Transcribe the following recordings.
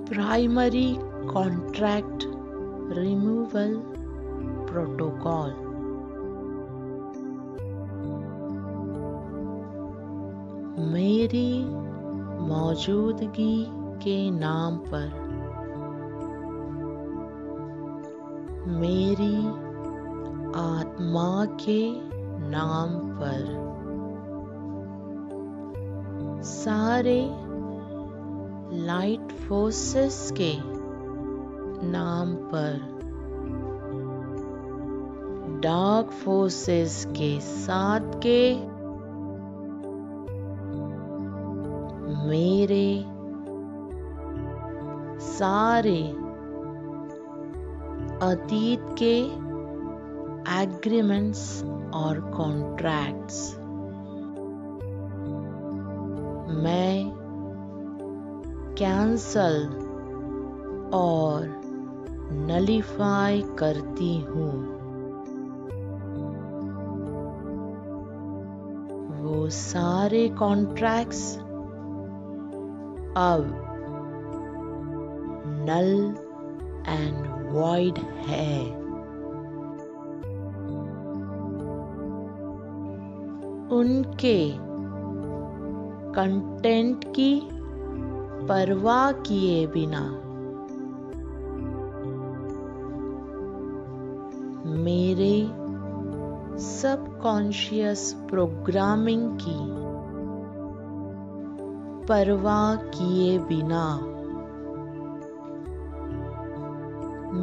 Primary contract removal protocol. मेरी मौजूदगी के नाम पर मेरी आत्मा के नाम पर सारे लाइट फोर्सेस के नाम पर डार्क फोर्सेस के साथ के मेरे सारे अतीत के एग्रीमेंट्स और कॉन्ट्रैक्ट्स मैं कैंसल और नलिफाई करती हूँ। वो सारे कॉन्ट्रैक्ट्स अब नल एंड वॉइड है। उनके कंटेंट की परवाह किए बिना मेरे सबकॉन्शियस प्रोग्रामिंग की परवाह किए बिना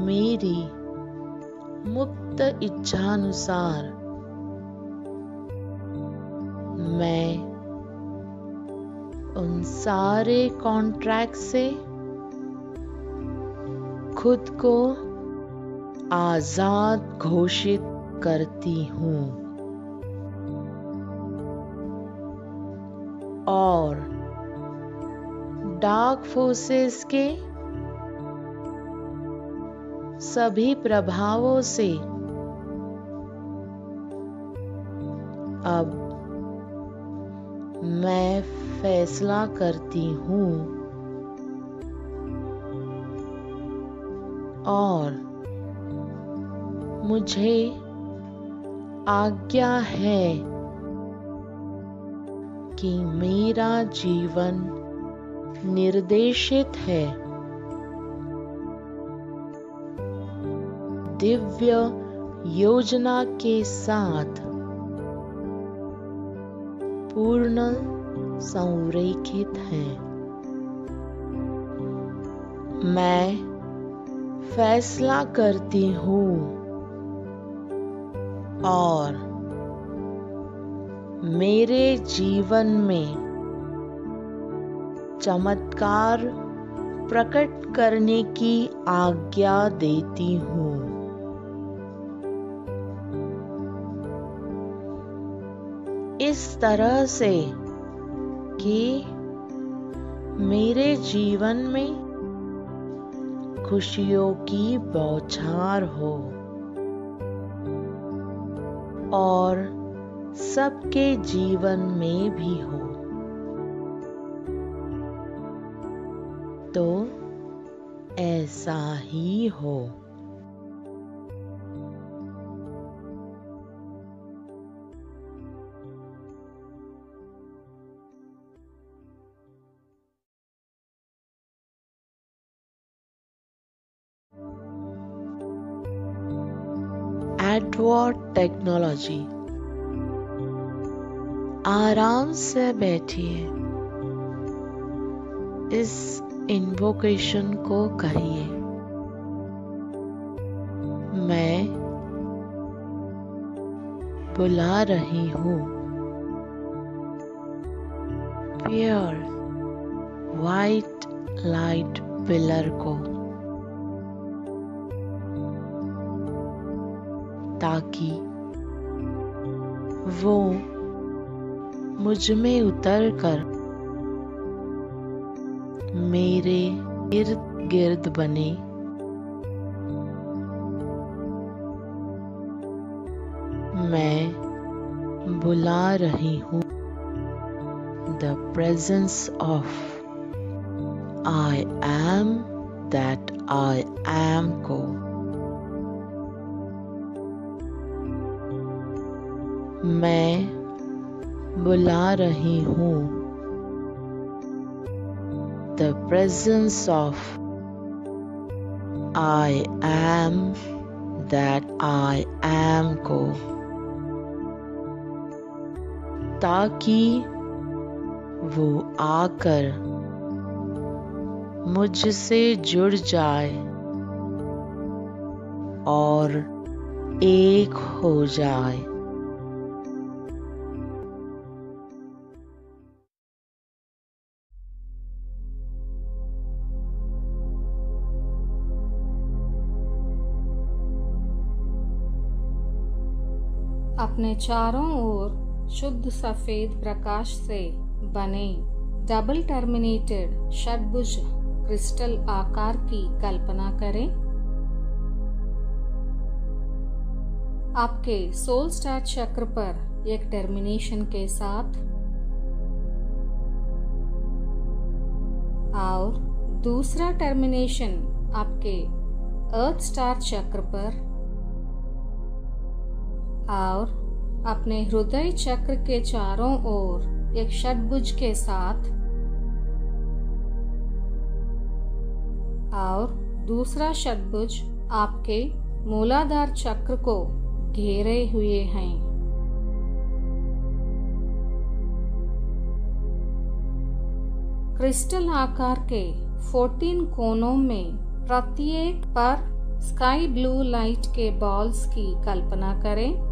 मेरी मुक्त इच्छानुसार मैं उन सारे कॉन्ट्रैक्ट से खुद को आजाद घोषित करती हूँ और डार्क फोर्सेस के सभी प्रभावों से अब मैं फैसला करती हूँ और मुझे आज्ञा है कि मेरा जीवन निर्देशित है दिव्य योजना के साथ पूर्ण संरेखित है। मैं फैसला करती हूँ और मेरे जीवन में चमत्कार प्रकट करने की आज्ञा देती हूँ। इस तरह से कि मेरे जीवन में खुशियों की बौछार हो और सबके जीवन में भी हो। तो ऐसा ही हो। Edward technology. आराम से बैठिए, इस इन्वोकेशन को करिए। मैं बुला रही हूँ प्योर वाइट लाइट पिलर को, ताकि वो मुझ में उतरकर मेरे इर्द गिर्द बने। मैं बुला रही हूँ the presence of I am that I am को मैं बुला रही हूँ। The presence of I am that I am को ताकि वो आकर मुझसे जुड़ जाए और एक हो जाए। अपने चारों ओर शुद्ध सफेद प्रकाश से बने डबल टर्मिनेटेड षटभुज क्रिस्टल आकार की कल्पना करें। आपके सोल स्टार चक्र पर एक टर्मिनेशन के साथ और दूसरा टर्मिनेशन आपके अर्थ स्टार चक्र पर और अपने हृदय चक्र के चारों ओर एक षटभुज के साथ और दूसरा षटभुज आपके मूलाधार चक्र को घेरे हुए हैं। क्रिस्टल आकार के 14 कोनों में प्रत्येक पर स्काई ब्लू लाइट के बॉल्स की कल्पना करें।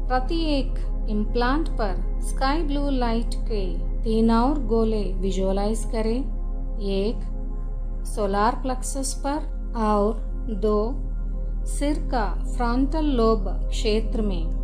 प्रत्येक इम्प्लांट पर स्काई ब्लू लाइट के 3 और गोले विजुअलाइज करें। एक सोलार प्लेक्सस पर और 2 सिर का फ्रंटल लोब क्षेत्र में।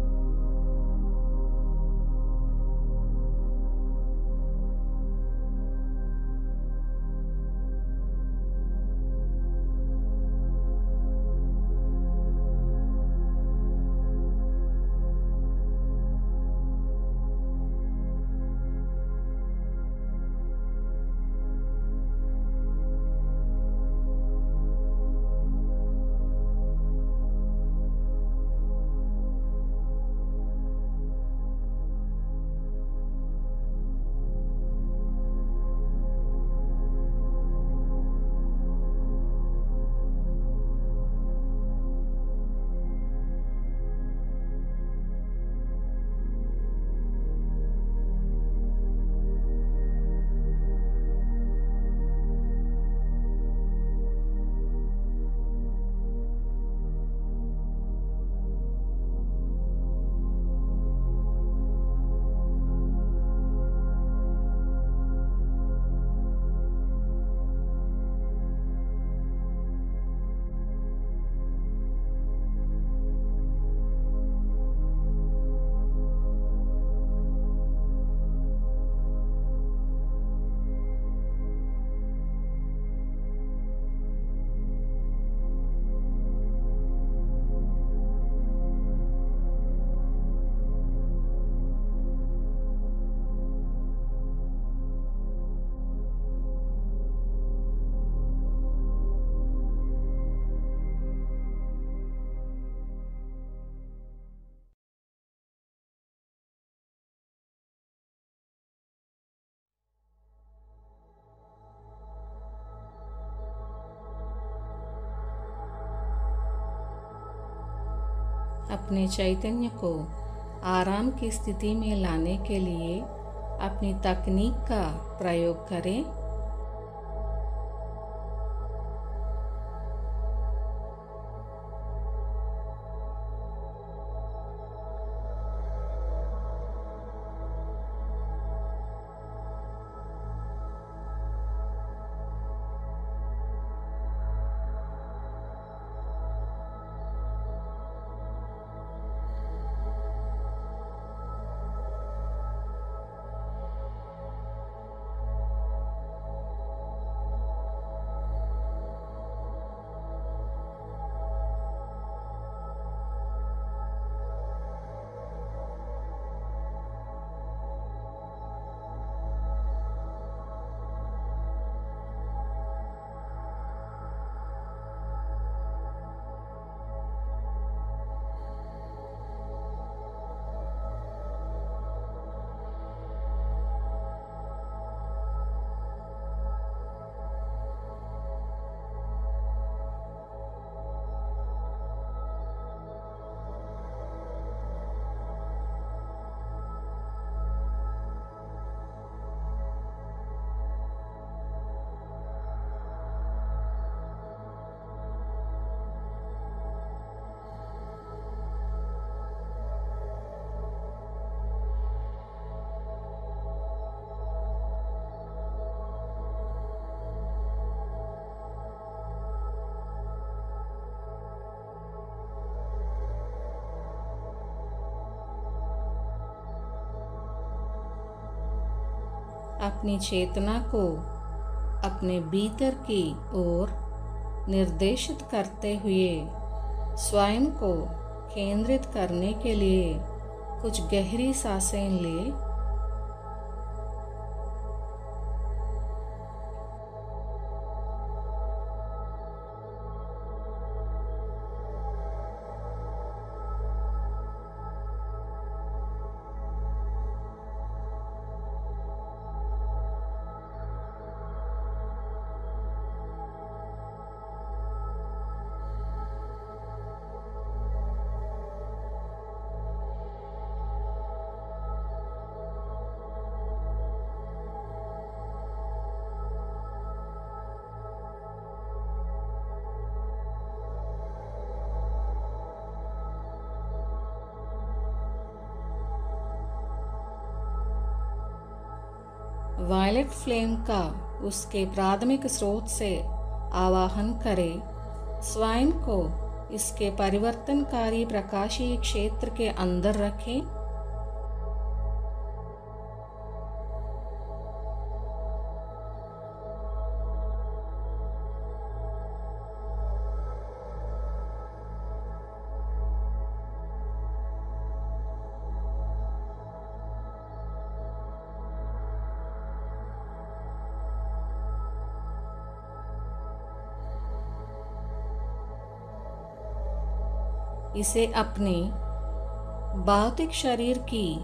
अपने चैतन्य को आराम की स्थिति में लाने के लिए अपनी तकनीक का प्रयोग करें। अपनी चेतना को अपने भीतर की ओर निर्देशित करते हुए स्वयं को केंद्रित करने के लिए कुछ गहरी सांसें लें। वायलेट फ्लेम का उसके प्राथमिक स्रोत से आवाहन करें। स्वयं को इसके परिवर्तनकारी प्रकाशीय क्षेत्र के अंदर रखें। इसे अपने भौतिक शरीर की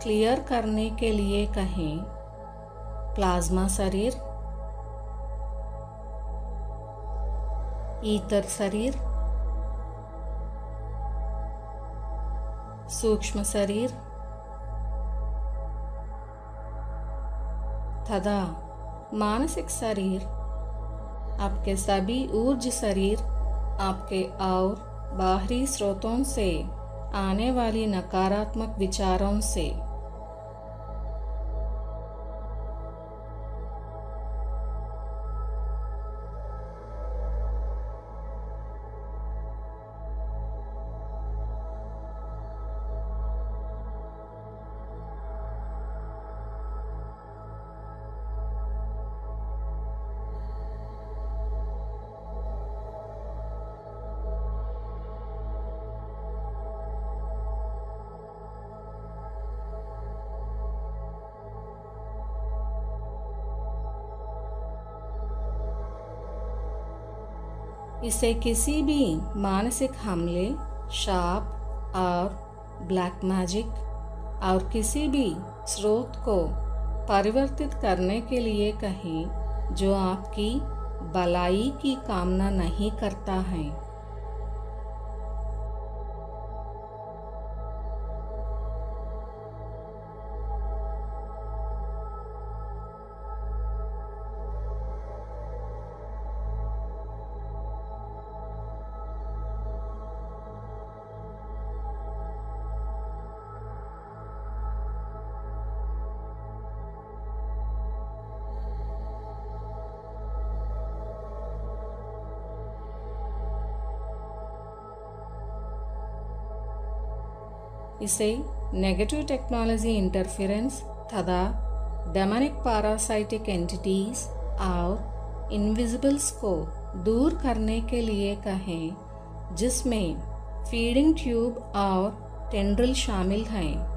क्लियर करने के लिए कहें। प्लाज्मा शरीर, ईथर शरीर, सूक्ष्म शरीर तथा मानसिक शरीर, आपके सभी ऊर्जा शरीर आपके और बाहरी स्रोतों से आने वाली नकारात्मक विचारों से इसे किसी भी मानसिक हमले, शाप और ब्लैक मैजिक और किसी भी स्रोत को परिवर्तित करने के लिए कहें जो आपकी भलाई की कामना नहीं करता है। इसे नेगेटिव टेक्नोलॉजी इंटरफेरेंस तथा डेमोनिक पैरासाइटिक एंटिटीज और इनविजिबल्स को दूर करने के लिए कहें, जिसमें फीडिंग ट्यूब और टेंड्रिल शामिल हैं।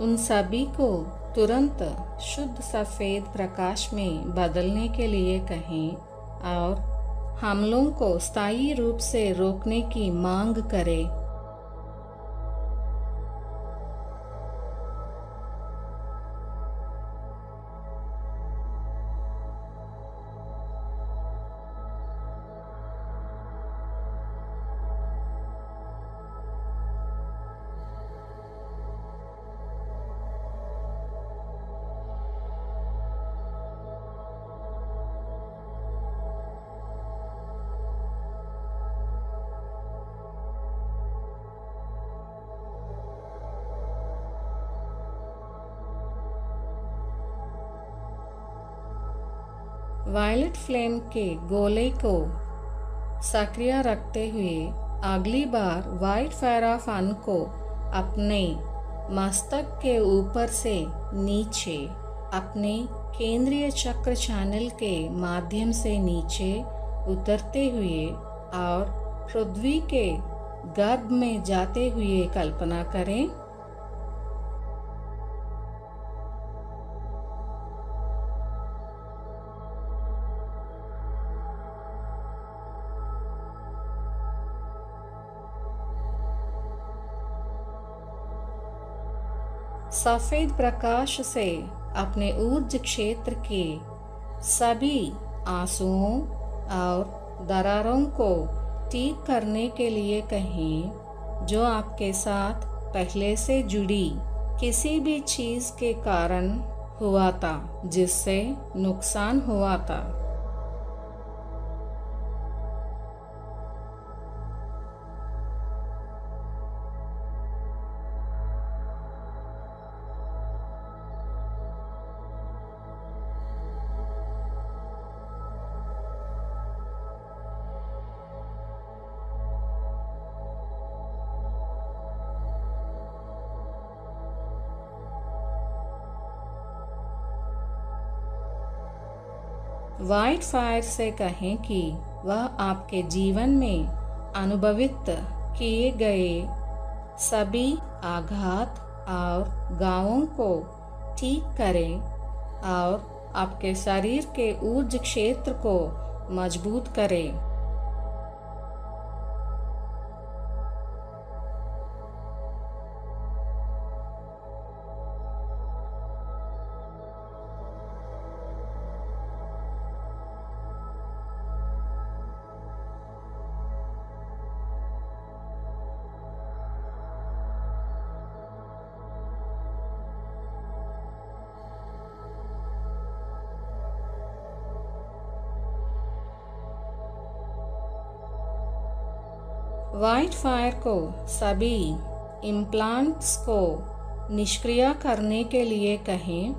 उन सभी को तुरंत शुद्ध सफ़ेद प्रकाश में बदलने के लिए कहें और हमलों को स्थायी रूप से रोकने की मांग करें। वायलेट फ्लेम के गोले को सक्रिय रखते हुए अगली बार वाइट फायर ऑफ अन को अपने मस्तक के ऊपर से नीचे अपने केंद्रीय चक्र चैनल के माध्यम से नीचे उतरते हुए और पृथ्वी के गर्भ में जाते हुए कल्पना करें। सफेद प्रकाश से अपने ऊर्ज क्षेत्र के सभी आंसुओं और दरारों को ठीक करने के लिए कहें, जो आपके साथ पहले से जुड़ी किसी भी चीज के कारण हुआ था, जिससे नुकसान हुआ था। वाइट फायर से कहें कि वह आपके जीवन में अनुभवित किए गए सभी आघात और घावों को ठीक करें और आपके शरीर के ऊर्ज क्षेत्र को मजबूत करें। वाइट फायर को सभी इम्प्लांट्स को निष्क्रिय करने के लिए कहें।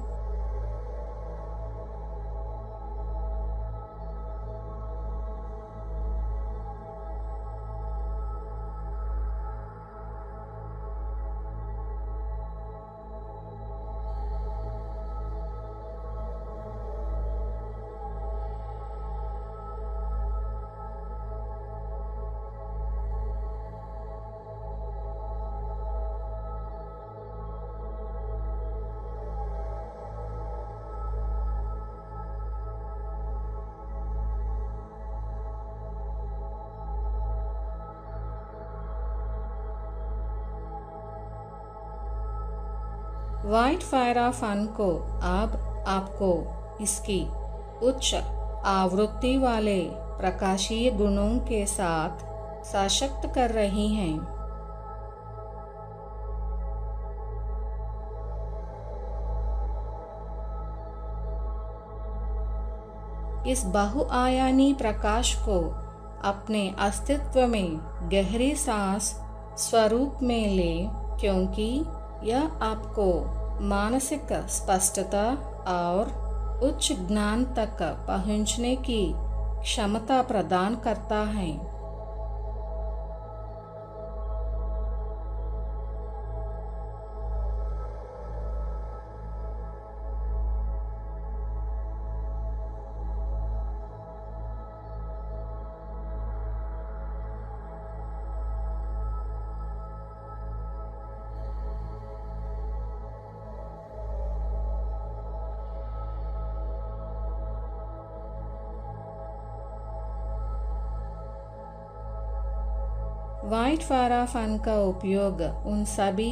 वाइट फायर ऑफ अन को अब आपको इसकी उच्च आवृत्ति वाले प्रकाशीय गुणों के साथ सशक्त कर रही हैं। इस बहुआयामी प्रकाश को अपने अस्तित्व में गहरी सांस स्वरूप में ले, क्योंकि यह आपको मानसिक स्पष्टता और उच्च ज्ञान तक पहुंचने की क्षमता प्रदान करता है। व्हाइट फाराफन का उपयोग उन सभी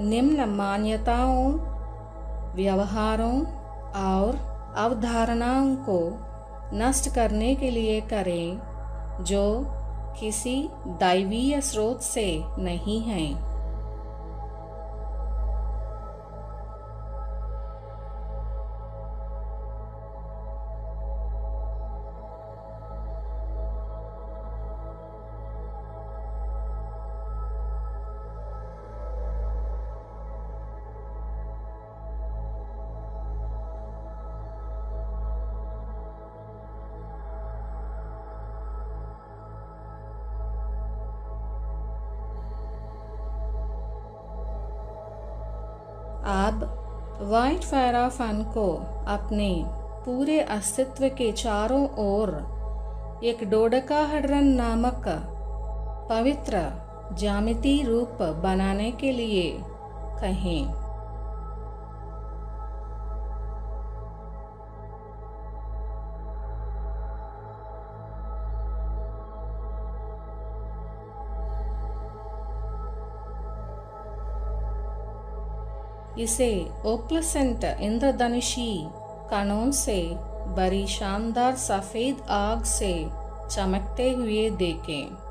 निम्न मान्यताओं, व्यवहारों और अवधारणाओं को नष्ट करने के लिए करें जो किसी दैवीय स्रोत से नहीं हैं। अब व्हाइट फाराफन को अपने पूरे अस्तित्व के चारों ओर एक डोडेकाहेड्रन नामक पवित्र ज्यामिति रूप बनाने के लिए कहें। इसे ओप्लसेंट इंद्रधनुषी कणों से भरी शानदार सफेद आग से चमकते हुए देखें।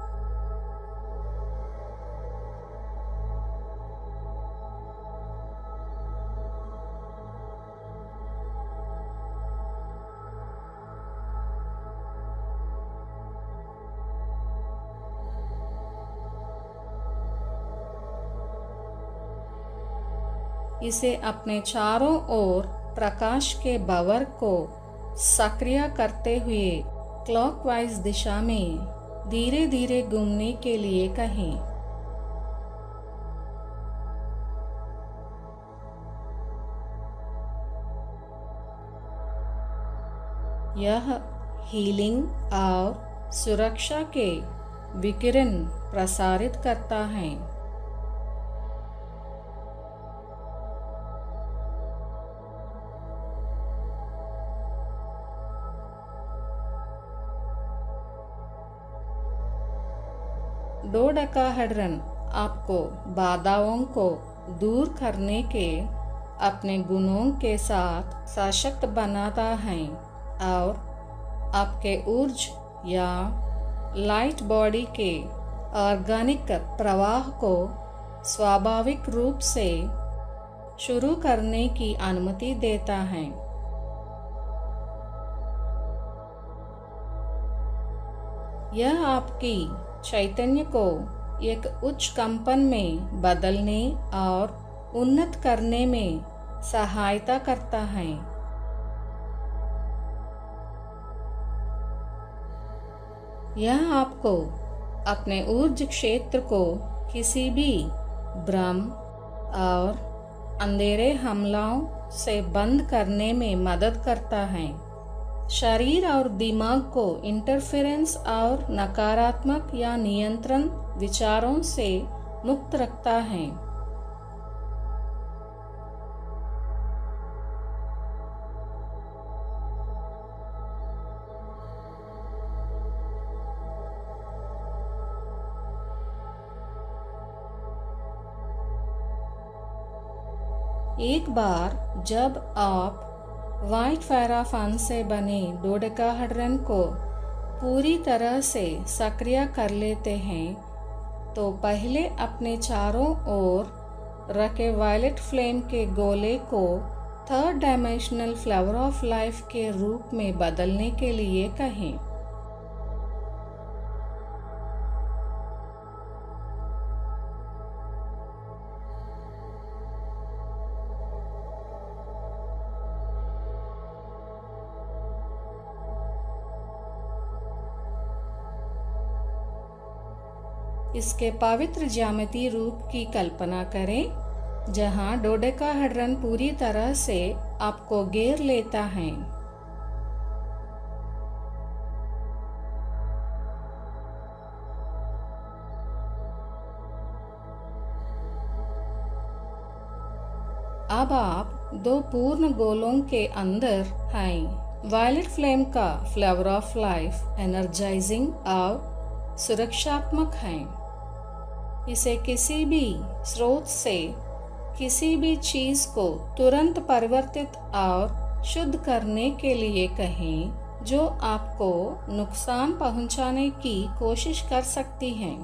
इसे अपने चारों ओर प्रकाश के बवर को सक्रिय करते हुए क्लॉकवाइज दिशा में धीरे धीरे घूमने के लिए कहें। यह हीलिंग और सुरक्षा के विकिरण प्रसारित करता है। डोडेकाहेड्रन आपको बाधाओं को दूर करने के अपने गुणों के साथ सशक्त बनाता है और आपके ऊर्जा या लाइट बॉडी के ऑर्गेनिक प्रवाह को स्वाभाविक रूप से शुरू करने की अनुमति देता है। यह आपकी चैतन्य को एक उच्च कंपन में बदलने और उन्नत करने में सहायता करता है। यह आपको अपने ऊर्जा क्षेत्र को किसी भी भ्रम और अंधेरे हमलों से बंद करने में मदद करता है। शरीर और दिमाग को इंटरफेरेंस और नकारात्मक या नियंत्रण विचारों से मुक्त रखता है। एक बार जब आप व्हाइट फाराफन से बने डोडेकाहेड्रन को पूरी तरह से सक्रिय कर लेते हैं, तो पहले अपने चारों ओर रखे वायलेट फ्लेम के गोले को third dimensional flower of life के रूप में बदलने के लिए कहें। इसके पवित्र ज्यामितीय रूप की कल्पना करें, जहां डोडेकाहेड्रन पूरी तरह से आपको घेर लेता है। अब आप दो पूर्ण गोलों के अंदर हैं। वायलेट फ्लेम का फ्लावर ऑफ लाइफ एनर्जाइजिंग और सुरक्षात्मक है। इसे किसी भी स्रोत से किसी भी चीज को तुरंत परिवर्तित और शुद्ध करने के लिए कहें जो आपको नुकसान पहुंचाने की कोशिश कर सकती है।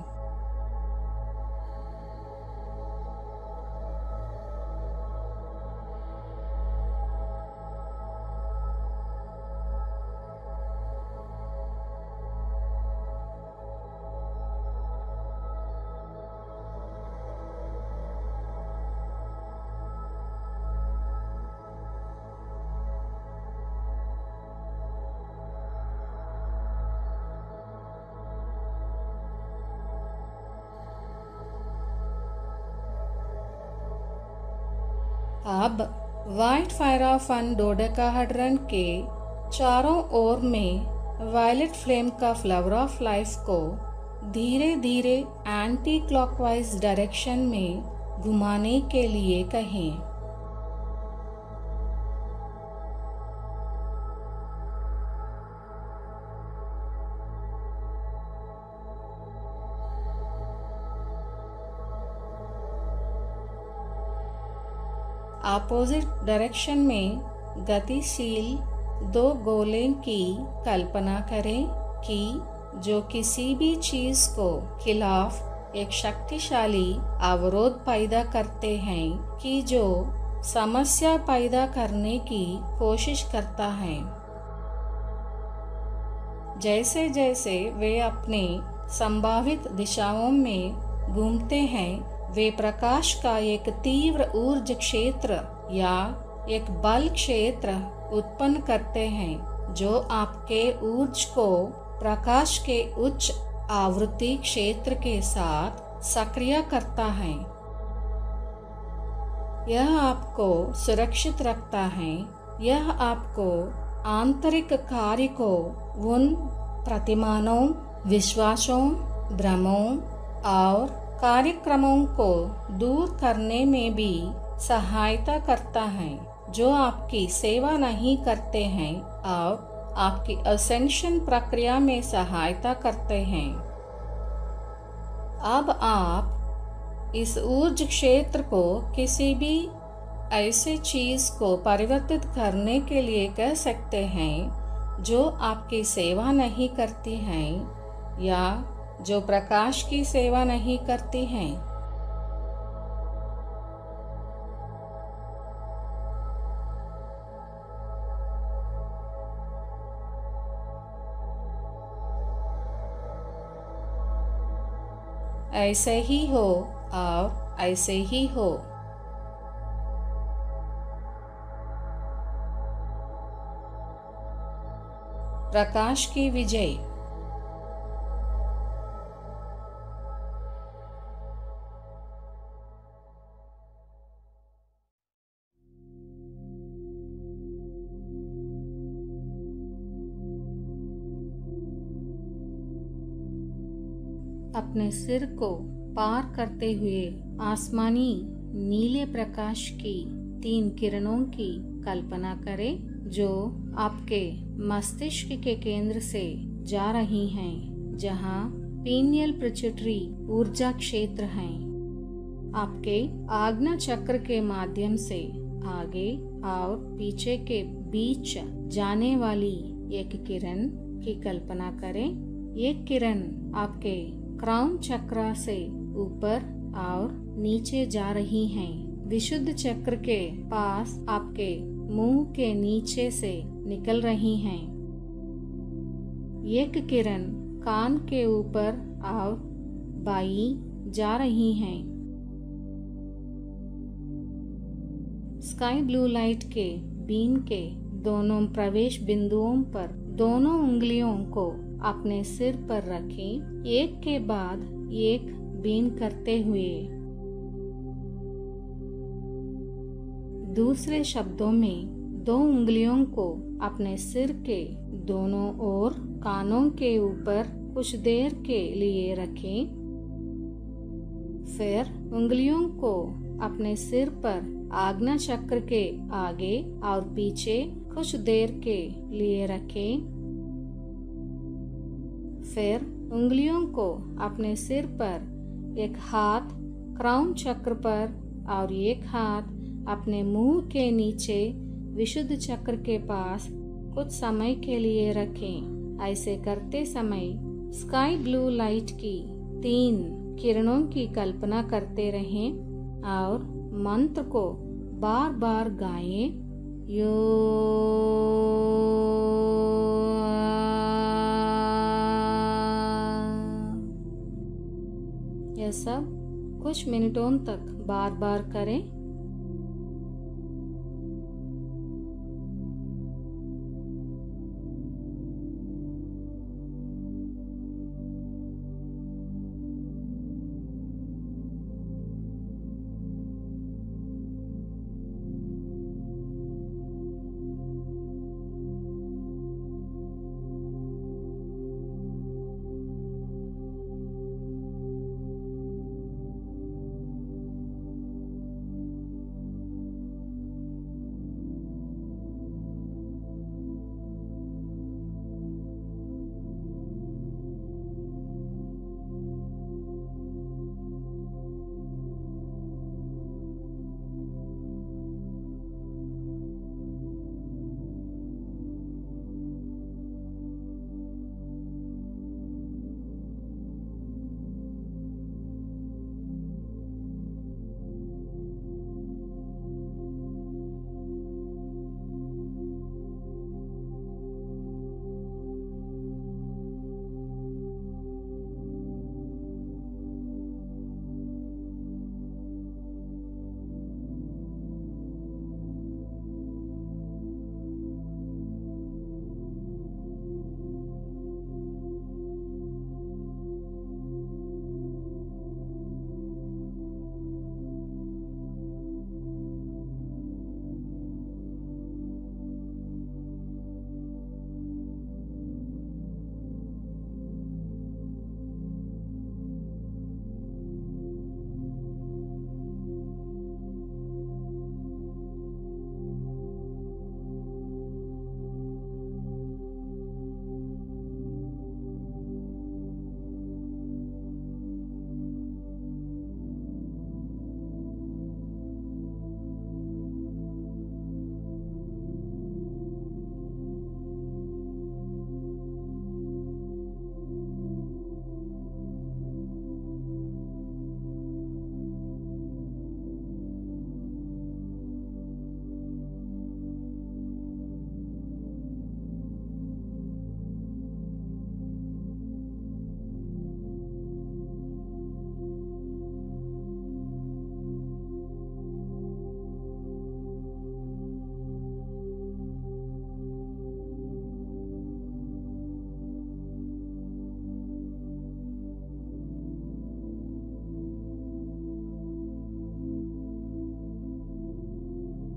अब व्हाइट फायर ऑफ वन डोडेकाहेड्रन के चारों ओर में वायलेट फ्लेम का फ्लावर ऑफ लाइफ को धीरे धीरे एंटी क्लॉकवाइज डायरेक्शन में घुमाने के लिए कहें। अपोजिट डायरेक्शन में गतिशील दो गोले की कल्पना करें कि जो किसी भी चीज को खिलाफ एक शक्तिशाली अवरोध पैदा करते हैं कि जो समस्या पैदा करने की कोशिश करता है। जैसे जैसे वे अपने संभावित दिशाओं में घूमते हैं, वे प्रकाश का एक तीव्र ऊर्जा क्षेत्र या एक बल क्षेत्र उत्पन्न करते हैं जो आपके ऊर्जा को प्रकाश के उच्च आवृत्ति क्षेत्र के साथ सक्रिय करता है। यह आपको सुरक्षित रखता है। यह आपको आंतरिक कार्य को उन प्रतिमानों, विश्वासों, भ्रमों और कार्यक्रमों को दूर करने में भी सहायता करता है जो आपकी सेवा नहीं करते हैं और आपकी असेंशन प्रक्रिया में सहायता करते हैं। अब आप इस ऊर्जा क्षेत्र को किसी भी ऐसे चीज को परिवर्तित करने के लिए कह सकते हैं जो आपकी सेवा नहीं करती हैं या जो प्रकाश की सेवा नहीं करती हैं। ऐसे ही हो और ऐसे ही हो। प्रकाश की विजय। अपने सिर को पार करते हुए आसमानी नीले प्रकाश की 3 किरणों की कल्पना करें जो आपके मस्तिष्क के केंद्र से जा रही हैं, जहां पीनियल पिट्यूटरी ऊर्जा क्षेत्र हैं। आपके आज्ञा चक्र के माध्यम से आगे और पीछे के बीच जाने वाली एक किरण की कल्पना करें। एक किरण आपके क्राउन चक्र से ऊपर और नीचे जा रही हैं। विशुद्ध चक्र के पास आपके मुंह के नीचे से निकल रही हैं। एक किरण कान के ऊपर और बाईं जा रही हैं। स्काई ब्लू लाइट के बीम के दोनों प्रवेश बिंदुओं पर दोनों उंगलियों को अपने सिर पर रखें, एक के बाद एक बीम करते हुए। दूसरे शब्दों में, दो उंगलियों को अपने सिर के दोनों ओर कानों के ऊपर कुछ देर के लिए रखें। फिर उंगलियों को अपने सिर पर आज्ञा चक्र के आगे और पीछे कुछ देर के लिए रखें। फिर उंगलियों को अपने सिर पर, एक हाथ क्राउन चक्र पर और एक हाथ अपने मुंह के नीचे विशुद्ध चक्र के पास कुछ समय के लिए रखें। ऐसे करते समय स्काई ब्लू लाइट की 3 किरणों की कल्पना करते रहें और मंत्र को बार बार गाएं। यो यह सब कुछ मिनटों तक बार बार करें।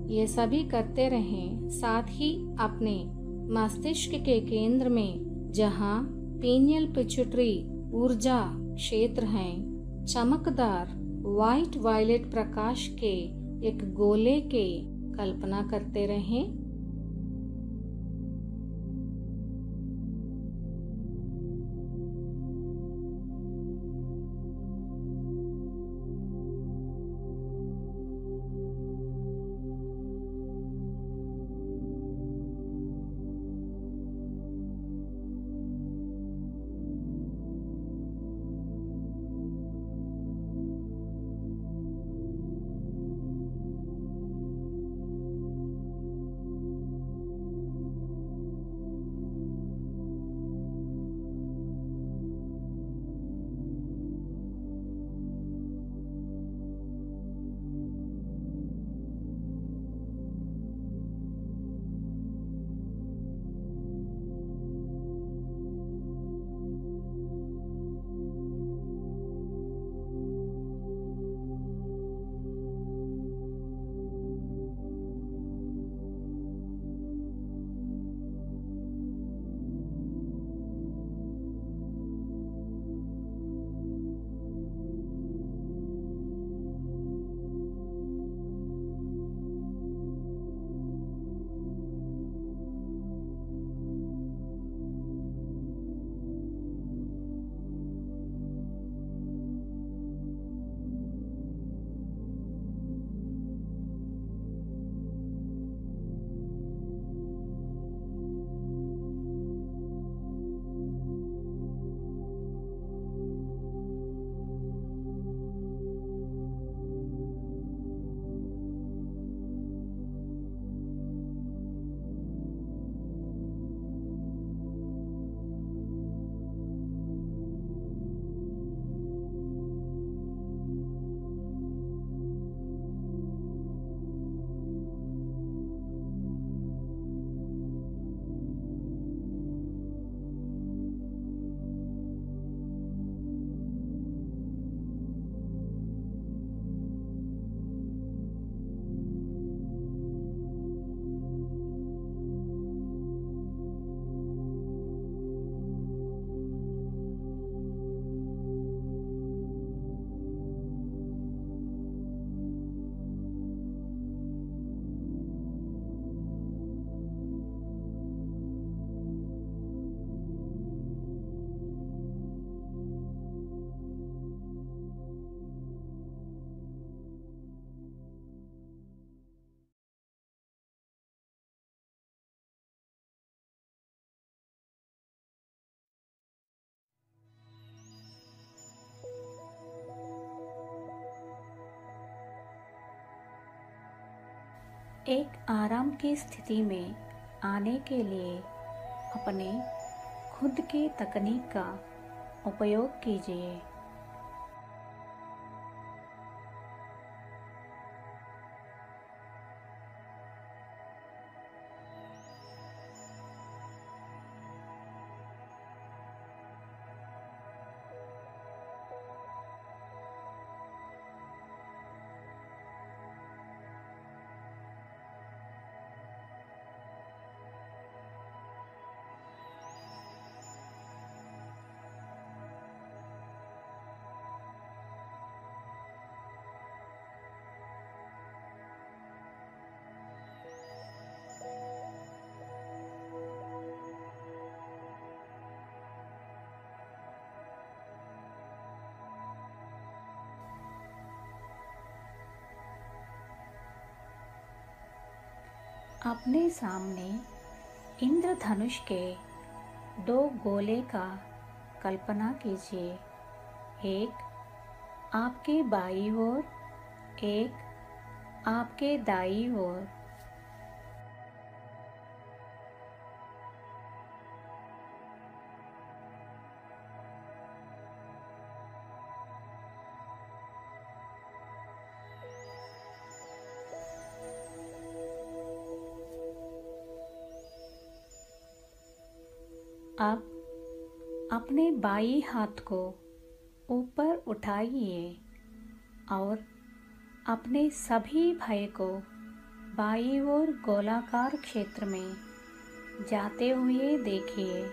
ये सभी करते रहें। साथ ही अपने मस्तिष्क के केंद्र में, जहाँ पीनियल पिट्यूटरी ऊर्जा क्षेत्र है, चमकदार वाइट वायलेट प्रकाश के एक गोले के कल्पना करते रहें। एक आराम की स्थिति में आने के लिए अपने खुद की तकनीक का उपयोग कीजिए। अपने सामने इंद्रधनुष के 2 गोले का कल्पना कीजिए, एक आपके बाईं ओर, एक आपके दाईं ओर। अब अपने बाईं हाथ को ऊपर उठाइए और अपने सभी भय को बाईं ओर गोलाकार क्षेत्र में जाते हुए देखिए।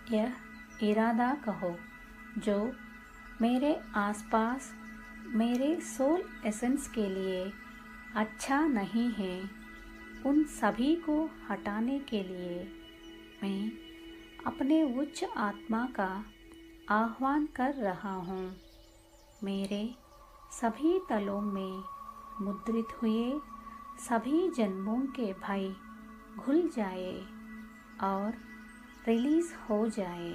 यह इरादा कहो जो मेरे आसपास मेरे सोल एसेंस के लिए अच्छा नहीं है, उन सभी को हटाने के लिए मैं अपने उच्च आत्मा का आह्वान कर रहा हूँ। मेरे सभी तलों में मुद्रित हुए सभी जन्मों के भय घुल जाए और रिलीज हो जाए।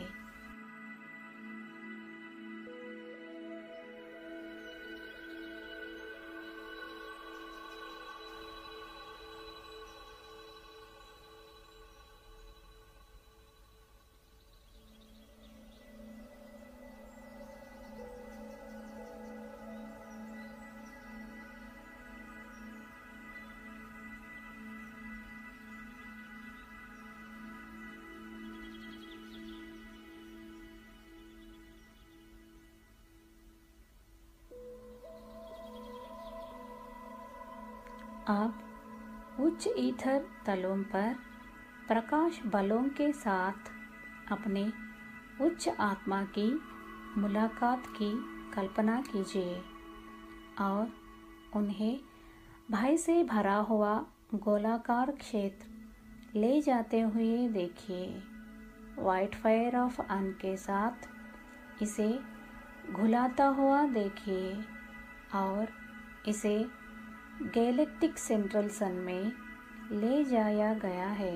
अब उच्च ईथर तलों पर प्रकाश बलों के साथ अपने उच्च आत्मा की मुलाकात की कल्पना कीजिए और उन्हें भय से भरा हुआ गोलाकार क्षेत्र ले जाते हुए देखिए। वाइट फायर ऑफ अन के साथ इसे घुलाता हुआ देखिए और इसे गैलेक्टिक सेंट्रल सन में ले जाया गया है।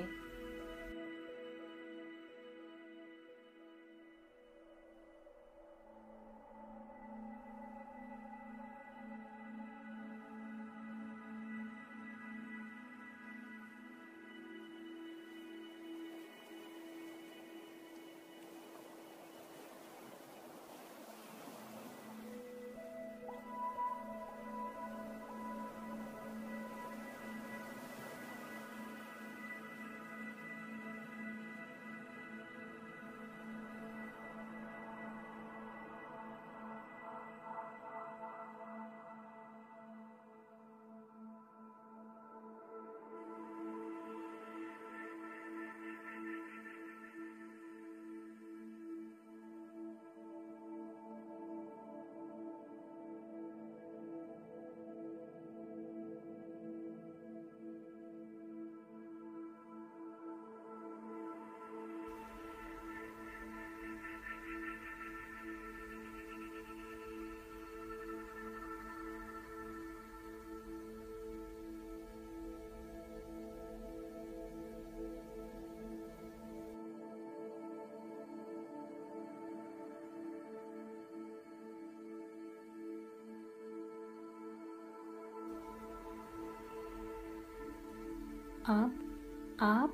अब आप,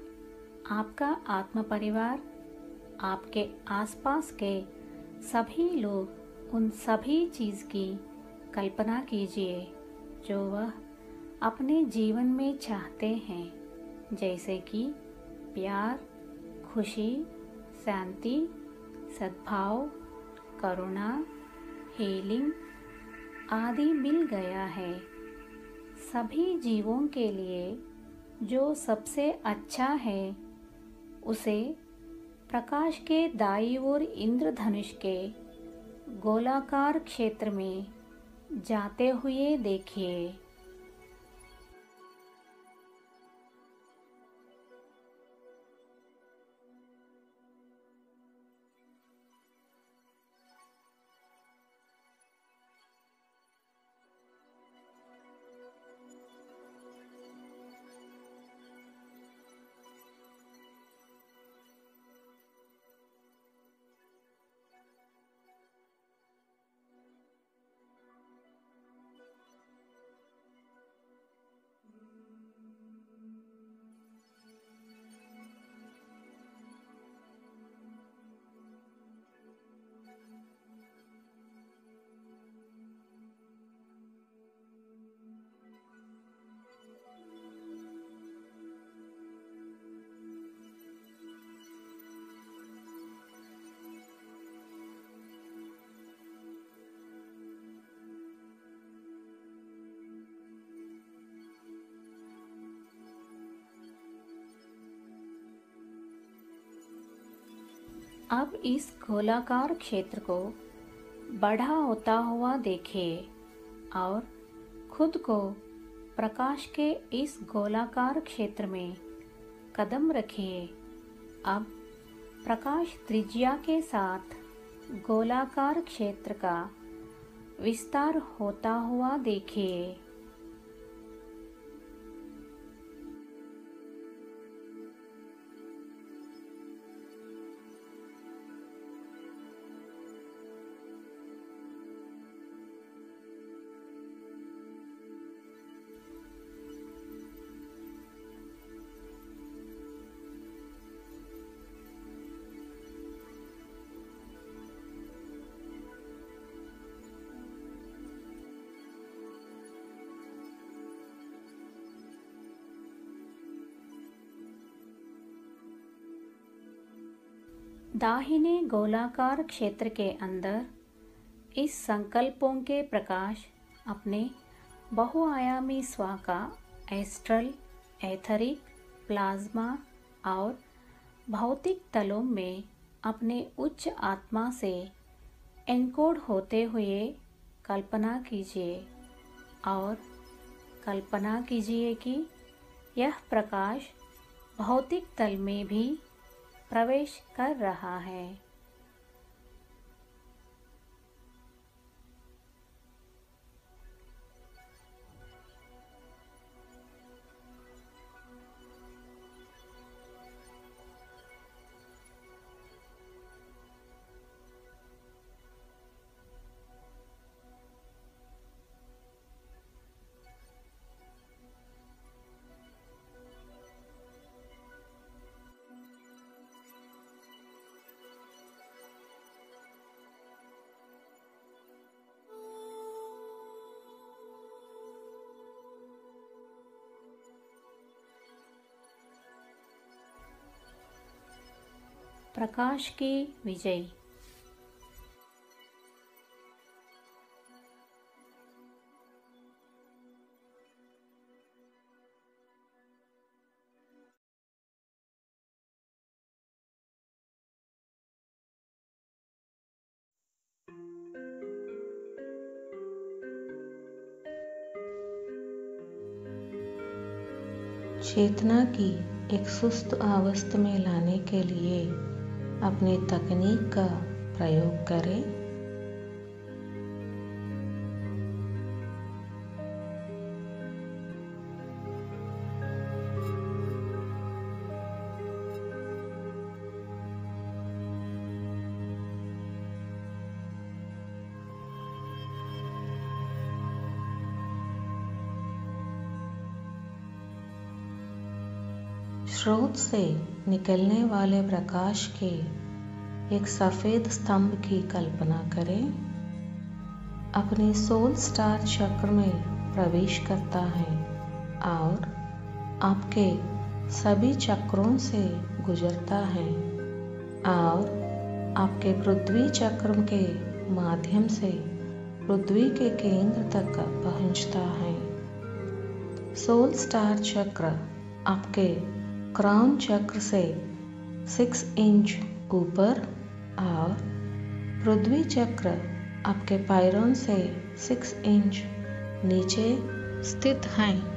आपका आत्म परिवार, आपके आसपास के सभी लोग, उन सभी चीज़ की कल्पना कीजिए जो वह अपने जीवन में चाहते हैं, जैसे कि प्यार, खुशी, शांति, सद्भाव, करुणा, हीलिंग आदि मिल गया है। सभी जीवों के लिए जो सबसे अच्छा है उसे प्रकाश के दाईं ओर इंद्रधनुष के गोलाकार क्षेत्र में जाते हुए देखिए। अब इस गोलाकार क्षेत्र को बड़ा होता हुआ देखिए और खुद को प्रकाश के इस गोलाकार क्षेत्र में कदम रखिए। अब प्रकाश त्रिज्या के साथ गोलाकार क्षेत्र का विस्तार होता हुआ देखिए। दाहिने गोलाकार क्षेत्र के अंदर इस संकल्पों के प्रकाश अपने बहुआयामी स्व का एस्ट्रल, एथरिक, प्लाज्मा और भौतिक तलों में अपने उच्च आत्मा से एनकोड होते हुए कल्पना कीजिए और कल्पना कीजिए कि यह प्रकाश भौतिक तल में भी प्रवेश कर रहा है। प्रकाश की विजय। चेतना की एक सुस्त अवस्था में लाने के लिए अपनी तकनीक का प्रयोग करें। स्रोत से निकलने वाले प्रकाश के एक सफ़ेद स्तंभ की कल्पना करें। अपने सोल स्टार चक्र में प्रवेश करता है और आपके सभी चक्रों से गुजरता है और आपके पृथ्वी चक्र के माध्यम से पृथ्वी के केंद्र तक पहुंचता है। सोल स्टार चक्र आपके क्राउन चक्र से 6 इंच ऊपर और पृथ्वी चक्र आपके पायरोन से 6 इंच नीचे स्थित हैं।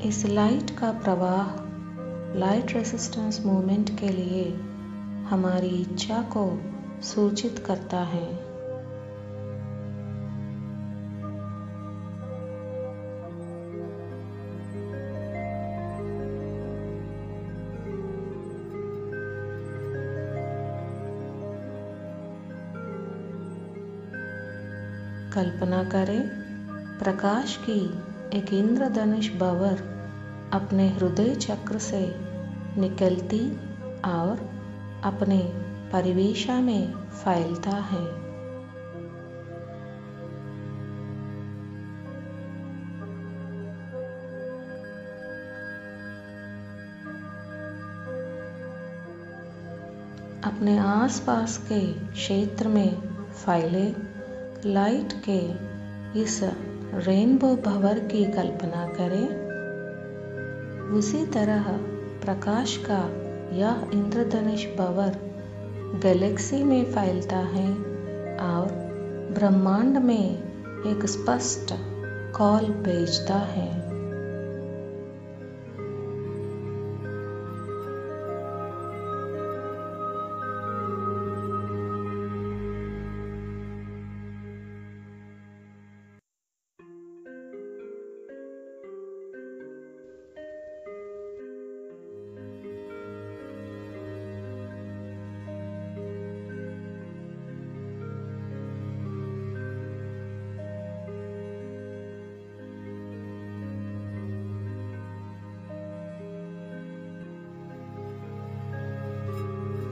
इस लाइट का प्रवाह लाइट रेजिस्टेंस मूवमेंट के लिए हमारी इच्छा को सूचित करता है। कल्पना करें प्रकाश की एक इंद्रधनुष भंवर अपने हृदय चक्र से निकलती और अपने परिवेशा में फैलता है। अपने आसपास के क्षेत्र में फैले लाइट के इस रेनबो भंवर की कल्पना करें। उसी तरह प्रकाश का यह इंद्रधनुष भंवर गैलेक्सी में फैलता है और ब्रह्मांड में एक स्पष्ट कॉल भेजता है।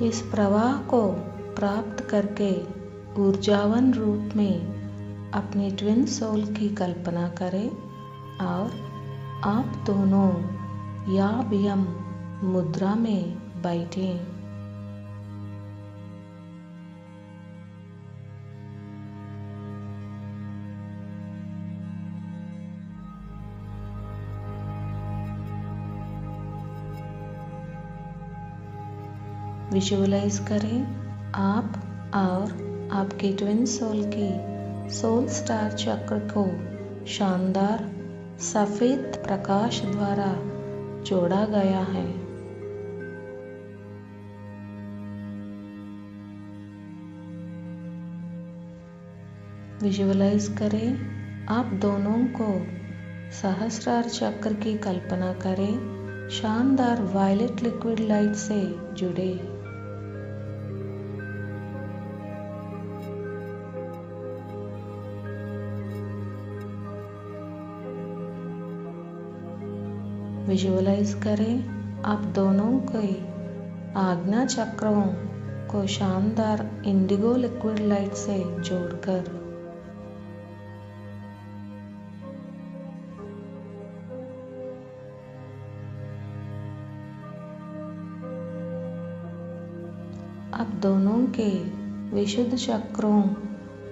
इस प्रवाह को प्राप्त करके ऊर्जावान रूप में अपनी ट्विन सोल की कल्पना करें और आप दोनों याब यम मुद्रा में बैठें। विजुअलाइज करें आप और आपके ट्विन सोल की सोल स्टार चक्र को शानदार सफेद प्रकाश द्वारा जोड़ा गया है। विजुअलाइज करें आप दोनों को सहस्रार चक्र की कल्पना करें शानदार वायलेट लिक्विड लाइट से जुड़े। विजुअलाइज करें आप दोनों के आज्ञा चक्रों को शानदार इंडिगो लिक्विड लाइट से जोड़कर। आप दोनों के विशुद्ध चक्रों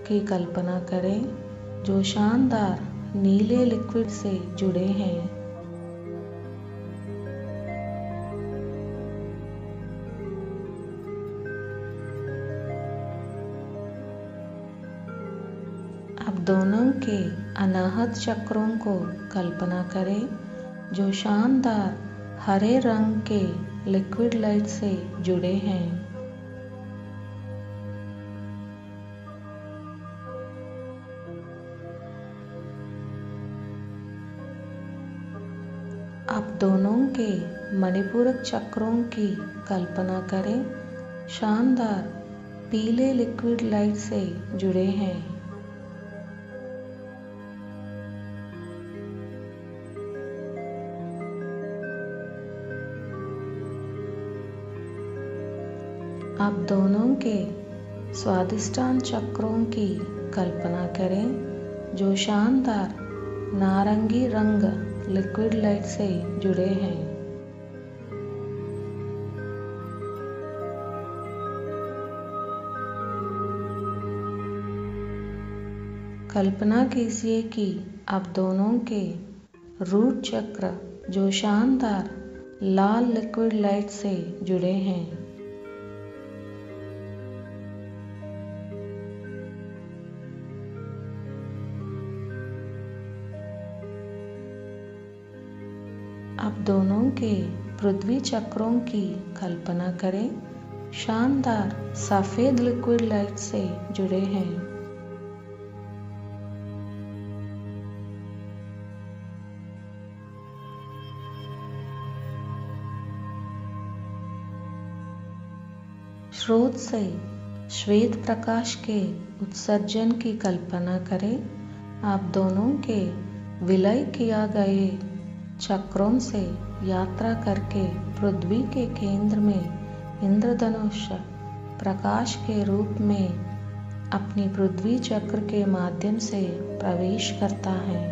की कल्पना करें जो शानदार नीले लिक्विड से जुड़े हैं। आप दोनों के अनाहत चक्रों को कल्पना करें जो शानदार हरे रंग के लिक्विड लाइट से जुड़े हैं। अब दोनों के मणिपूरक चक्रों की कल्पना करें, शानदार पीले लिक्विड लाइट से जुड़े हैं। अब दोनों के स्वादिष्टान चक्रों की कल्पना करें जो शानदार नारंगी रंग लिक्विड लाइट से जुड़े हैं। कल्पना कीजिए कि अब दोनों के रूट चक्र जो शानदार लाल लिक्विड लाइट से जुड़े हैं। अब दोनों के पृथ्वी चक्रों की कल्पना करें, शानदार सफेद लिक्विड लाइट से जुड़े हैं। स्रोत से श्वेत प्रकाश के उत्सर्जन की कल्पना करें। आप दोनों के विलय किया गए चक्रों से यात्रा करके पृथ्वी के केंद्र में इंद्रधनुष प्रकाश के रूप में अपनी पृथ्वी चक्र के माध्यम से प्रवेश करता है।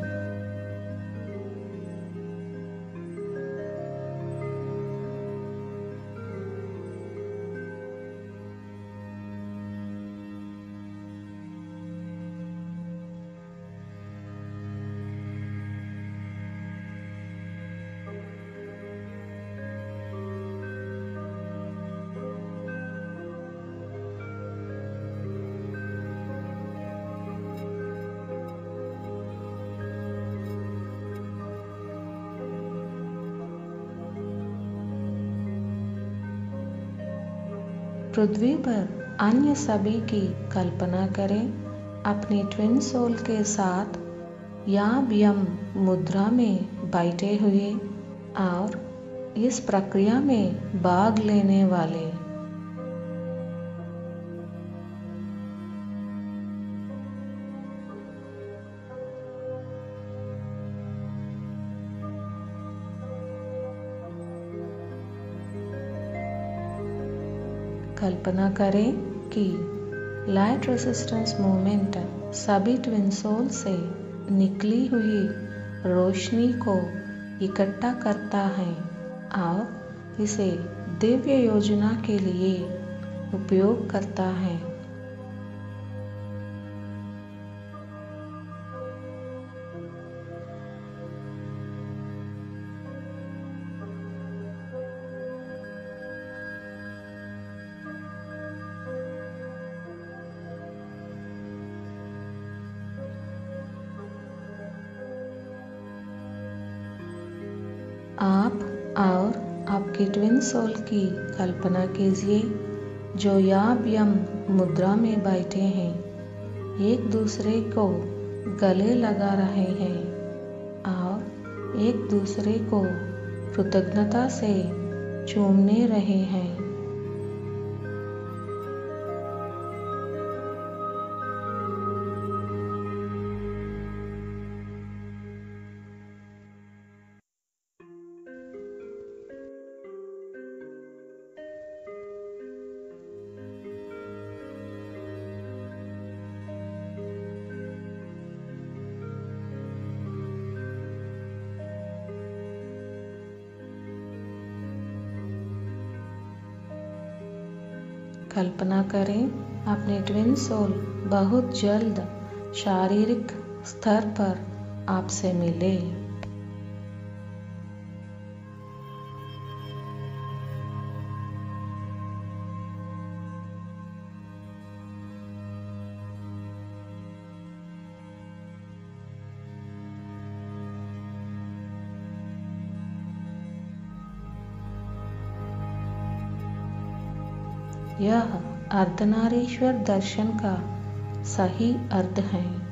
पृथ्वी पर अन्य सभी की कल्पना करें, अपनी ट्विन सोल के साथ याम यम मुद्रा में बैठे हुए और इस प्रक्रिया में भाग लेने वाले। कल्पना करें कि लाइट रेजिस्टेंस मूवमेंट सभी ट्विन सोल से निकली हुई रोशनी को इकट्ठा करता है और इसे दिव्य योजना के लिए उपयोग करता है। आप और आपके ट्विन सोल की कल्पना कीजिए जो याम यम मुद्रा में बैठे हैं, एक दूसरे को गले लगा रहे हैं और एक दूसरे को कृतज्ञता से चूमने रहे हैं। कल्पना करें अपने ट्विन सोल बहुत जल्द शारीरिक स्तर पर आपसे मिले। यह अर्धनारीश्वर दर्शन का सही अर्थ है।